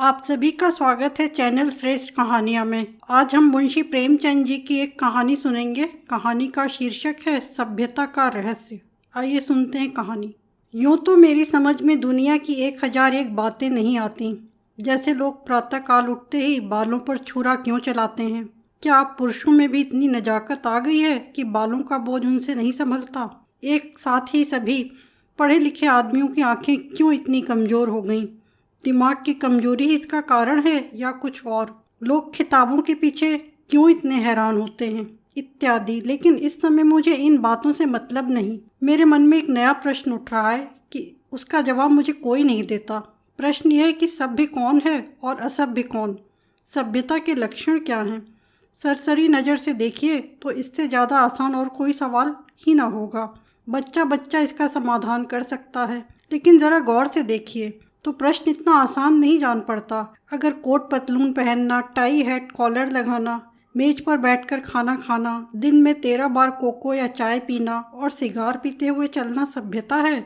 आप सभी का स्वागत है चैनल श्रेष्ठ कहानियाँ में। आज हम मुंशी प्रेमचंद जी की एक कहानी सुनेंगे। कहानी का शीर्षक है सभ्यता का रहस्य। आइए सुनते हैं कहानी। यूँ तो मेरी समझ में दुनिया की 1001 बातें नहीं आती। जैसे लोग प्रातःकाल उठते ही बालों पर छुरा क्यों चलाते हैं। क्या आप पुरुषों में भी इतनी नजाकत आ गई है कि बालों का बोझ उनसे नहीं संभलता। एक साथ ही सभी पढ़े लिखे आदमियों की आंखें क्यों इतनी कमज़ोर हो गईं। दिमाग की कमजोरी ही इसका कारण है या कुछ और। लोग किताबों के पीछे क्यों इतने हैरान होते हैं इत्यादि। लेकिन इस समय मुझे इन बातों से मतलब नहीं। मेरे मन में एक नया प्रश्न उठ रहा है कि उसका जवाब मुझे कोई नहीं देता। प्रश्न यह है कि सभ्य कौन है और असभ्य कौन। सभ्यता के लक्षण क्या हैं। सरसरी नज़र से देखिए तो इससे ज़्यादा आसान और कोई सवाल ही ना होगा। बच्चा बच्चा इसका समाधान कर सकता है। लेकिन ज़रा गौर से देखिए तो प्रश्न इतना आसान नहीं जान पड़ता। अगर कोट पतलून पहनना, टाई हैट कॉलर लगाना, मेज पर बैठकर खाना खाना, दिन में 13 बार कोको या चाय पीना और सिगार पीते हुए चलना सभ्यता है,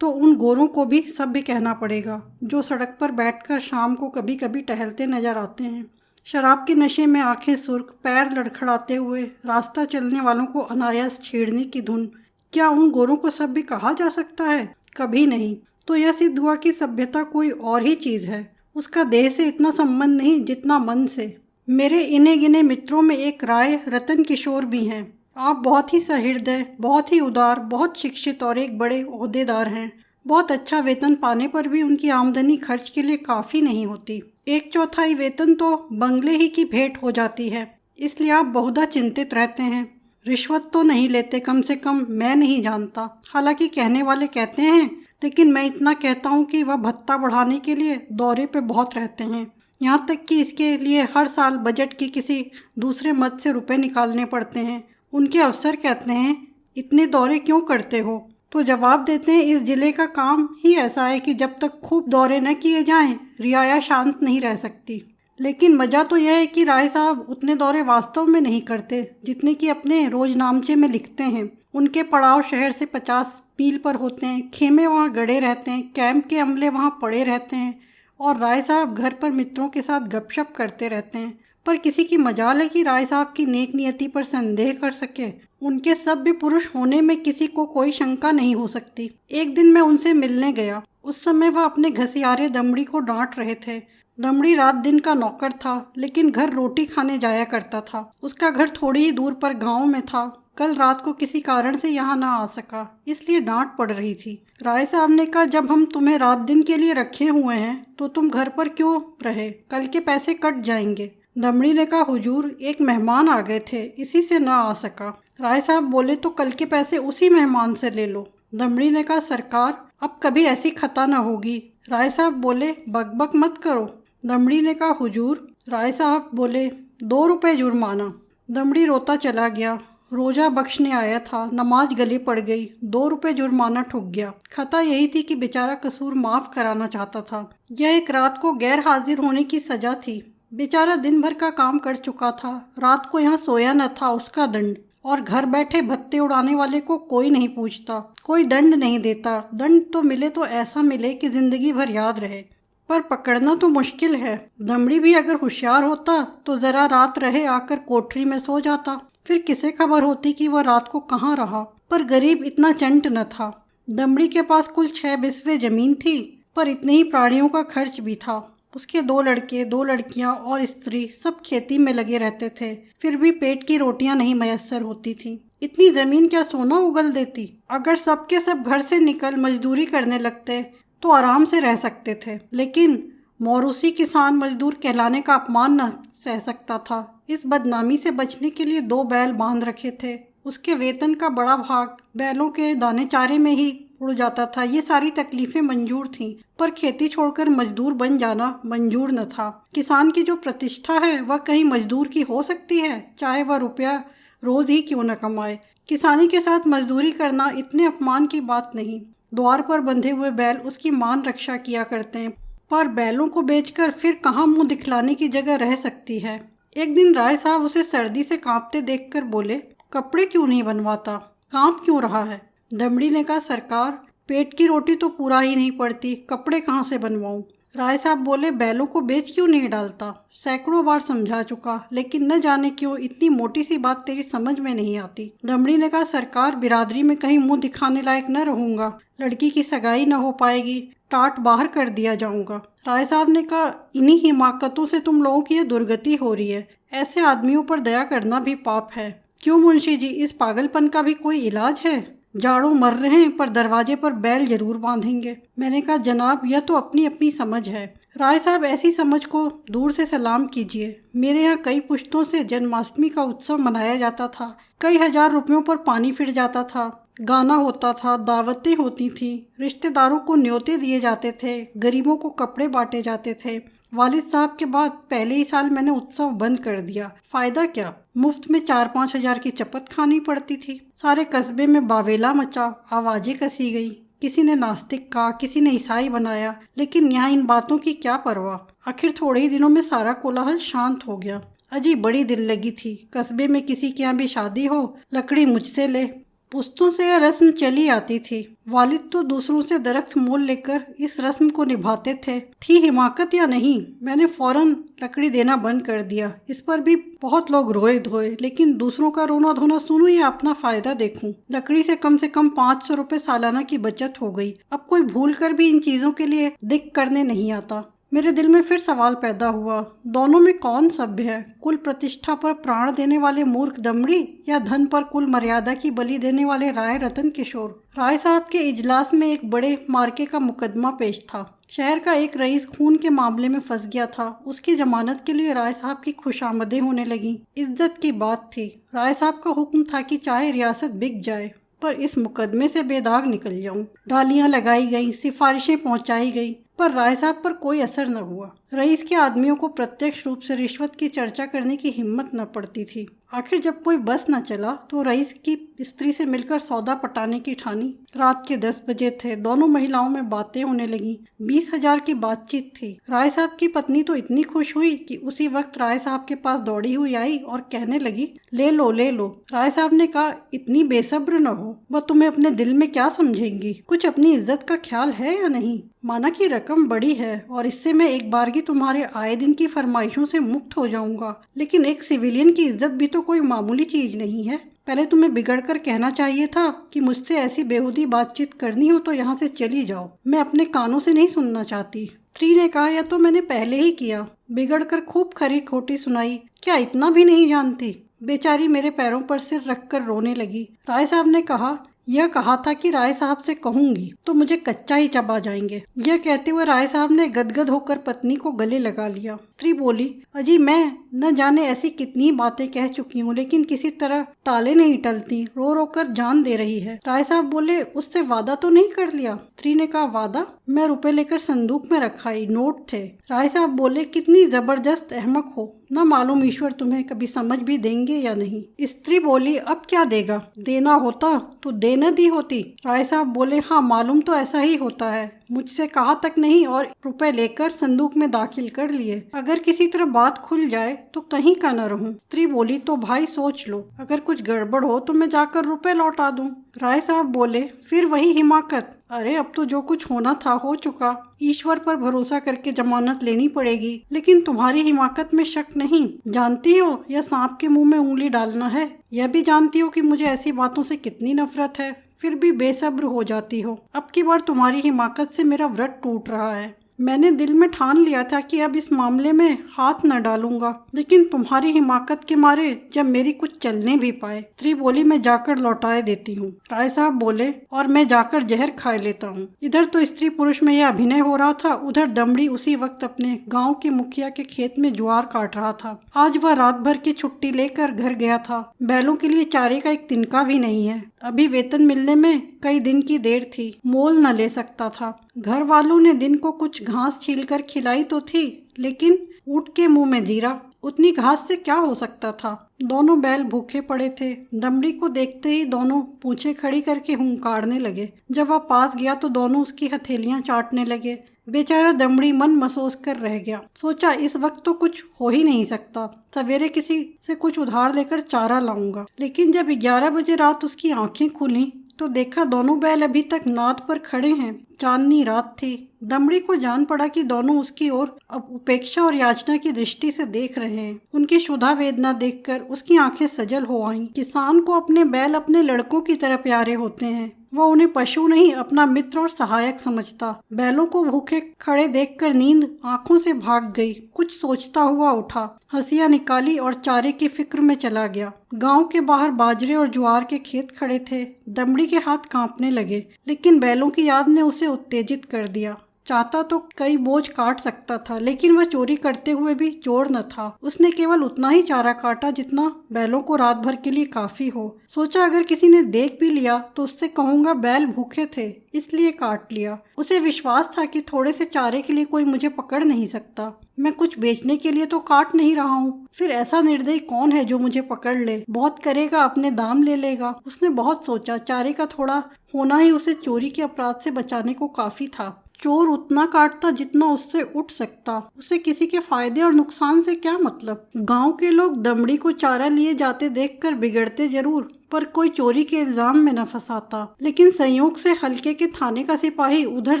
तो उन गोरों को भी सभ्य कहना पड़ेगा जो सड़क पर बैठकर शाम को कभी कभी टहलते नजर आते हैं। शराब के नशे में आंखें सुर्ख, पैर लड़खड़ाते हुए रास्ता चलने वालों को अनायास छेड़ने की धुन। क्या उन गोरों को सभ्य कहा जा सकता है? कभी नहीं। तो यह सिद्ध हुआ कि सभ्यता कोई और ही चीज़ है। उसका देह से इतना संबंध नहीं जितना मन से। मेरे इने गिने मित्रों में एक राय रतन किशोर भी हैं। आप बहुत ही सहृदय, बहुत ही उदार, बहुत शिक्षित और एक बड़े ओहदेदार हैं। बहुत अच्छा वेतन पाने पर भी उनकी आमदनी खर्च के लिए काफ़ी नहीं होती। 1/4 वेतन तो बंगले ही की भेंट हो जाती है। इसलिए आप बहुधा चिंतित रहते हैं। रिश्वत तो नहीं लेते, कम से कम मैं नहीं जानता। हालांकि कहने वाले कहते हैं, लेकिन मैं इतना कहता हूँ कि वह भत्ता बढ़ाने के लिए दौरे पे बहुत रहते हैं। यहाँ तक कि इसके लिए हर साल बजट के किसी दूसरे मद से रुपए निकालने पड़ते हैं। उनके अफसर कहते हैं, इतने दौरे क्यों करते हो? तो जवाब देते हैं, इस जिले का काम ही ऐसा है कि जब तक खूब दौरे न किए जाएं, रियाया शांत नहीं रह सकती। लेकिन मज़ा तो यह है कि राय साहब उतने दौरे वास्तव में नहीं करते जितने कि अपने रोजनामचे में लिखते हैं। उनके पड़ाव शहर से 50 मील पर होते हैं। खेमे वहाँ गड़े रहते हैं, कैंप के अमले वहाँ पड़े रहते हैं और राय साहब घर पर मित्रों के साथ गपशप करते रहते हैं। पर किसी की मजाल है कि राय साहब की नेक नियति पर संदेह कर सके। उनके सभ्य पुरुष होने में किसी को कोई शंका नहीं हो सकती। एक दिन मैं उनसे मिलने गया। उस समय वह अपने घसियारे दमड़ी को डांट रहे थे। दमड़ी रात दिन का नौकर था, लेकिन घर रोटी खाने जाया करता था। उसका घर थोड़ी ही दूर पर गांव में था। कल रात को किसी कारण से यहाँ ना आ सका, इसलिए डांट पड़ रही थी। राय साहब ने कहा, जब हम तुम्हें रात दिन के लिए रखे हुए हैं तो तुम घर पर क्यों रहे? कल के पैसे कट जाएंगे। दमड़ी ने कहा, हुजूर एक मेहमान आ गए थे, इसी से ना आ सका। राय साहब बोले, तो कल के पैसे उसी मेहमान से ले लो। दमड़ी ने कहा, सरकार अब कभी ऐसी खता ना होगी। राय साहब बोले, बकबक मत करो। दमड़ी ने कहा, हुजूर। राय साहब बोले, 2 रुपये जुर्माना। दमड़ी रोता चला गया। रोजा बख्शने आया था, नमाज गले पड़ गई, 2 रुपये जुर्माना ठुक गया। खता यही थी कि बेचारा कसूर माफ़ कराना चाहता था। यह एक रात को गैर हाजिर होने की सज़ा थी। बेचारा दिन भर का काम कर चुका था, रात को यहाँ सोया न था, उसका दंड। और घर बैठे भत्ते उड़ाने वाले को कोई नहीं पूछता, कोई दंड नहीं देता। दंड तो मिले तो ऐसा मिले कि ज़िंदगी भर याद रहे, पर पकड़ना तो मुश्किल है। दमड़ी भी अगर होशियार होता तो ज़रा रात रहे आकर कोठरी में सो जाता, फिर किसे खबर होती कि वह रात को कहाँ रहा। पर गरीब इतना चंट न था। दमड़ी के पास कुल 6 बिस्वे जमीन थी, पर इतने ही प्राणियों का खर्च भी था। उसके 2 लड़के, 2 लड़कियां और स्त्री सब खेती में लगे रहते थे, फिर भी पेट की रोटियां नहीं मयस्सर होती थी। इतनी जमीन क्या सोना उगल देती? अगर सब के सब घर से निकल मजदूरी करने लगते तो आराम से रह सकते थे, लेकिन मौरूसी किसान मजदूर कहलाने का अपमान न सह सकता था। इस बदनामी से बचने के लिए 2 बैल बांध रखे थे। उसके वेतन का बड़ा भाग बैलों के दाने चारे में ही उड़ जाता था। ये सारी तकलीफें मंजूर थीं, पर खेती छोड़कर मजदूर बन जाना मंजूर न था। किसान की जो प्रतिष्ठा है वह कहीं मजदूर की हो सकती है, चाहे वह रुपया रोज ही क्यों न कमाए। किसानी के साथ मजदूरी करना इतने अपमान की बात नहीं। द्वार पर बंधे हुए बैल उसकी मान रक्षा किया करते हैं, पर बैलों को बेचकर फिर कहाँ मुंह दिखलाने की जगह रह सकती है। एक दिन राय साहब उसे सर्दी से कांपते देखकर बोले, कपड़े क्यों नहीं बनवाता? कांप क्यों रहा है? दमड़ी ने कहा, सरकार पेट की रोटी तो पूरा ही नहीं पड़ती, कपड़े कहाँ से बनवाऊं? राय साहब बोले, बैलों को बेच क्यों नहीं डालता? सैकड़ों बार समझा चुका, लेकिन न जाने क्यों इतनी मोटी सी बात तेरी समझ में नहीं आती। दमड़ी ने कहा, सरकार, बिरादरी में कहीं मुंह दिखाने लायक न रहूंगा, लड़की की सगाई न हो पाएगी, टाट बाहर कर दिया जाऊंगा। राय साहब ने कहा, इन्हीं हिमाकतों से तुम लोगों की ये दुर्गति हो रही है। ऐसे आदमियों पर दया करना भी पाप है। क्यों मुंशी जी, इस पागलपन का भी कोई इलाज है? जाड़ों मर रहे हैं पर दरवाजे पर बैल जरूर बांधेंगे। मैंने कहा, जनाब, यह तो अपनी अपनी समझ है। राय साहब, ऐसी समझ को दूर से सलाम कीजिए। मेरे यहाँ कई पुश्तों से जन्माष्टमी का उत्सव मनाया जाता था। कई हजार रुपयों पर पानी फिर जाता था, गाना होता था, दावतें होती थी, रिश्तेदारों को न्योते दिए जाते थे, गरीबों को कपड़े बांटे जाते थे। वालिद साहब के बाद पहले ही साल मैंने उत्सव बंद कर दिया। फायदा क्या? मुफ्त में 4-5 हजार की चपत खानी पड़ती थी। सारे कस्बे में बावेला मचा, आवाजें कसी गई। किसी ने नास्तिक कहा, किसी ने ईसाई बनाया, लेकिन यहाँ इन बातों की क्या परवाह। आखिर थोड़े ही दिनों में सारा कोलाहल शांत हो गया। अजी बड़ी दिल लगी थी। कस्बे में किसी के यहाँ भी शादी हो, लकड़ी मुझसे ले। पुश्तों से यह रस्म चली आती थी। वालिद तो दूसरों से दरख्त मोल लेकर इस रस्म को निभाते थे। थी हिमाकत या नहीं, मैंने फौरन लकड़ी देना बंद कर दिया। इस पर भी बहुत लोग रोए धोए, लेकिन दूसरों का रोना धोना सुनूं या अपना फायदा देखूं। लकड़ी से कम 500 रुपये सालाना की बचत हो गई। अब कोई भूल कर भी इन चीजों के लिए दिक करने नहीं आता। मेरे दिल में फिर सवाल पैदा हुआ, दोनों में कौन सभ्य है? कुल प्रतिष्ठा पर प्राण देने वाले मूर्ख दमड़ी, या धन पर कुल मर्यादा की बलि देने वाले राय रतन किशोर? राय साहब के इजलास में एक बड़े मार्के का मुकदमा पेश था। शहर का एक रईस खून के मामले में फंस गया था। उसकी जमानत के लिए राय साहब की खुशामदें होने लगी। इज्जत की बात थी। राय साहब का हुक्म था कि चाहे रियासत बिक जाए, पर इस मुकदमे से बेदाग निकल जाऊं। डालियां लगाई गई, सिफारिशें पहुंचाई गई, पर राय साहब पर कोई असर न हुआ। रईस के आदमियों को प्रत्यक्ष रूप से रिश्वत की चर्चा करने की हिम्मत न पड़ती थी। आखिर जब कोई बस न चला तो रईस की स्त्री से मिलकर सौदा पटाने की ठानी। रात के 10 बजे थे। दोनों महिलाओं में बातें होने लगी। 20 हजार की बातचीत थी। राय साहब की पत्नी तो इतनी खुश हुई कि उसी वक्त राय साहब के पास दौड़ी हुई आई और कहने लगी, ले लो ले लो। राय साहब ने कहा, इतनी बेसब्र न हो, वह तुम्हें अपने दिल में क्या समझेंगी? कुछ अपनी इज्जत का ख्याल है या नहीं? माना कि रकम बड़ी है और इससे मैं एक बारगी तुम्हारे आए दिन की फरमाइशों से मुक्त हो जाऊंगा, लेकिन एक सिविलियन की इज्जत भी तो कोई मामूली चीज नहीं है। पहले तुम्हें बिगड़ कर कहना चाहिए था कि मुझसे ऐसी बेहूदी बातचीत करनी हो तो यहाँ से चली जाओ, मैं अपने कानों से नहीं सुनना चाहती। स्त्री ने कहा, यह तो मैंने पहले ही किया। बिगड़ कर खूब खरी खोटी सुनाई। क्या इतना भी नहीं जानती? बेचारी मेरे पैरों पर सिर रखकर रोने लगी। राय साहब ने कहा, यह कहा था कि राय साहब से कहूंगी तो मुझे कच्चा ही चबा जाएंगे। यह कहते हुए राय साहब ने गदगद होकर पत्नी को गले लगा लिया। स्त्री बोली, अजी मैं न जाने ऐसी कितनी बातें कह चुकी हूँ, लेकिन किसी तरह टाले नहीं टलती। रो रो कर जान दे रही है। राय साहब बोले, उससे वादा तो नहीं कर लिया? स्त्री ने कहा, वादा? मैं रुपए लेकर संदूक में रखा ही, नोट थे। राय साहब बोले, कितनी जबरदस्त अहमक हो, न मालूम ईश्वर तुम्हें कभी समझ भी देंगे या नहीं। स्त्री बोली, अब क्या देगा? देना होता तो दे न दी होती। राय साहब बोले, हाँ मालूम तो ऐसा ही होता है। मुझसे कहा तक नहीं और रुपए लेकर संदूक में दाखिल कर लिए। अगर किसी तरह बात खुल जाए तो कहीं का न रहूं। स्त्री बोली, तो भाई सोच लो, अगर कुछ गड़बड़ हो तो मैं जाकर रुपए लौटा दूं। राय साहब बोले, फिर वही हिमाकत। अरे अब तो जो कुछ होना था हो चुका। ईश्वर पर भरोसा करके जमानत लेनी पड़ेगी, लेकिन तुम्हारी हिमाकत में शक नहीं। जानती हो यह सांप के मुंह में उंगली डालना है। यह भी जानती हो कि मुझे ऐसी बातों से कितनी नफरत है, फिर भी बेसब्र हो जाती हो। अब की बार तुम्हारी हिमाकत से मेरा व्रत टूट रहा है। मैंने दिल में ठान लिया था कि अब इस मामले में हाथ न डालूंगा, लेकिन तुम्हारी हिमाकत के मारे जब मेरी कुछ चलने भी पाए। स्त्री बोली, मैं जाकर लौटाए देती हूँ। राय साहब बोले, और मैं जाकर जहर खाए लेता हूँ। इधर तो स्त्री पुरुष में यह अभिनय हो रहा था, उधर दमड़ी उसी वक्त अपने गाँव के मुखिया के खेत में ज्वार काट रहा था। आज वह रात भर की छुट्टी लेकर घर गया था। बैलों के लिए चारे का एक तिनका भी नहीं है। अभी वेतन मिलने में कई दिन की देर थी, मोल न ले सकता था। घर वालों ने दिन को कुछ घास छीलकर खिलाई तो थी, लेकिन ऊँट के मुंह में जीरा। उतनी घास से क्या हो सकता था? दोनों बैल भूखे पड़े थे। दमड़ी को देखते ही दोनों पूंछें खड़ी करके हुंकारने लगे। जब वह पास गया तो दोनों उसकी हथेलियां चाटने लगे। बेचारा दमड़ी मन मसोस कर रह गया। सोचा, इस वक्त तो कुछ हो ही नहीं सकता, सवेरे किसी से कुछ उधार लेकर चारा लाऊंगा। लेकिन जब 11 बजे रात उसकी आंखें खुली तो देखा दोनों बैल अभी तक नाद पर खड़े हैं। चांदनी रात थी। दमड़ी को जान पड़ा कि दोनों उसकी ओर अब उपेक्षा और याचना की दृष्टि से देख रहे हैं। उनकी क्षुधा वेदना देखकर उसकी आंखें सजल हो आईं। किसान को अपने बैल अपने लड़कों की तरह प्यारे होते हैं। वह उन्हें पशु नहीं, अपना मित्र और सहायक समझता। बैलों को भूखे खड़े देखकर नींद आंखों से भाग गई। कुछ सोचता हुआ उठा, हंसियां निकाली और चारे की फिक्र में चला गया। गांव के बाहर बाजरे और ज्वार के खेत खड़े थे। दमड़ी के हाथ कांपने लगे, लेकिन बैलों की याद ने उसे उत्तेजित कर दिया। चाहता तो कई बोझ काट सकता था, लेकिन वह चोरी करते हुए भी चोर न था। उसने केवल उतना ही चारा काटा जितना बैलों को रात भर के लिए काफी हो। सोचा अगर किसी ने देख भी लिया तो उससे कहूंगा बैल भूखे थे इसलिए काट लिया। उसे विश्वास था कि थोड़े से चारे के लिए कोई मुझे पकड़ नहीं सकता। मैं कुछ बेचने के लिए तो काट नहीं रहा हूँ। फिर ऐसा निर्दयी कौन है जो मुझे पकड़ ले? बहुत करेगा, अपने दाम ले लेगा। उसने बहुत सोचा। चारे का थोड़ा होना ही उसे चोरी के अपराध से बचाने को काफी था। चोर उतना काटता जितना उससे उठ सकता। उसे किसी के फायदे और नुकसान से क्या मतलब। गांव के लोग दमड़ी को चारा लिए जाते देखकर बिगड़ते जरूर, पर कोई चोरी के इल्जाम में न फंसाता। लेकिन संयोग से हल्के के थाने का सिपाही उधर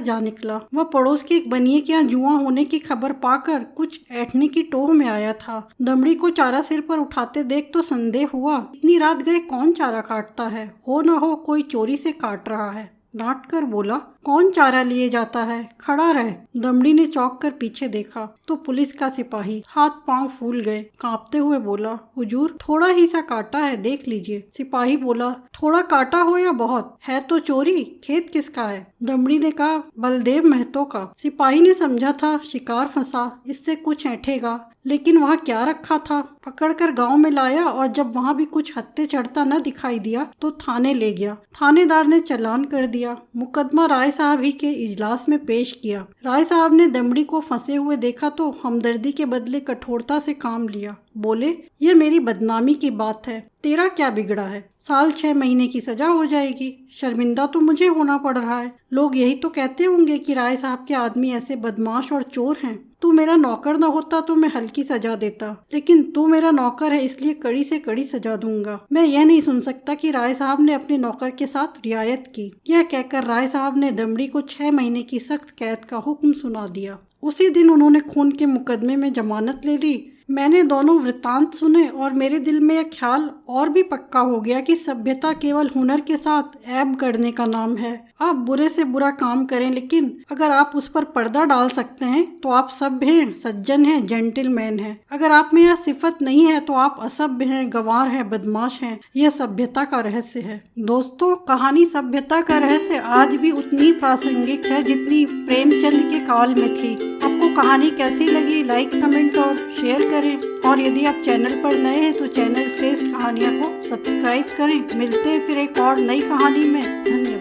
जा निकला। वह पड़ोस के एक बनिए के यहाँ जुआ होने की खबर पाकर कुछ ऐंठने की टोह में आया था। दमड़ी को चारा सिर पर उठाते देख तो संदेह हुआ, इतनी रात गए कौन चारा काटता है? हो न हो कोई चोरी से काट रहा है। डांट कर बोला, कौन चारा लिए जाता है? खड़ा रहे। दमड़ी ने चौंक कर पीछे देखा तो पुलिस का सिपाही। हाथ पांव फूल गए। कांपते हुए बोला, हुजूर थोड़ा ही सा काटा है, देख लीजिए। सिपाही बोला, थोड़ा काटा हो या बहुत, है तो चोरी। खेत किसका है? दमड़ी ने कहा, बलदेव महतो का। सिपाही ने समझा था शिकार फंसा, इससे कुछ ऐंठेगा, लेकिन वहाँ क्या रखा था? पकड़कर गांव में लाया और जब वहाँ भी कुछ हत्थे चढ़ता न दिखाई दिया तो थाने ले गया। थानेदार ने चालान कर दिया। मुकदमा राय साहब ही के इजलास में पेश किया। राय साहब ने दमड़ी को फंसे हुए देखा तो हमदर्दी के बदले कठोरता से काम लिया। बोले, यह मेरी बदनामी की बात है, तेरा क्या बिगड़ा है? साल 6 महीने की सजा हो जाएगी। शर्मिंदा तो मुझे होना पड़ रहा है। लोग यही तो कहते होंगे कि राय साहब के आदमी ऐसे बदमाश और चोर हैं। तू मेरा नौकर न होता तो मैं हल्की सजा देता, लेकिन तू मेरा नौकर है इसलिए कड़ी से कड़ी सजा दूंगा। मैं यह नहीं सुन सकता कि राय साहब ने अपने नौकर के साथ रियायत की। यह कहकर राय साहब ने दमड़ी को 6 महीने की सख्त कैद का हुक्म सुना दिया। उसी दिन उन्होंने खून के मुकदमे में जमानत ले ली। मैंने दोनों वृत्तांत सुने और मेरे दिल में यह ख्याल और भी पक्का हो गया कि सभ्यता केवल हुनर के साथ ऐब करने का नाम है। आप बुरे से बुरा काम करें, लेकिन अगर आप उस पर पर्दा डाल सकते हैं तो आप सभ्य हैं, सज्जन हैं, जेंटलमैन हैं। अगर आप में यह सिफत नहीं है तो आप असभ्य हैं, गंवार हैं, बदमाश हैं। यह सभ्यता का रहस्य है। दोस्तों, कहानी सभ्यता का रहस्य आज भी उतनी प्रासंगिक है जितनी प्रेमचंद के काल में थी। आपको कहानी कैसी लगी? लाइक, कमेंट और शेयर करें। और यदि आप चैनल पर नए हैं तो चैनल श्रेष्ठ कहानियाँ को सब्सक्राइब करें। मिलते हैं फिर एक और नई कहानी में। धन्यवाद।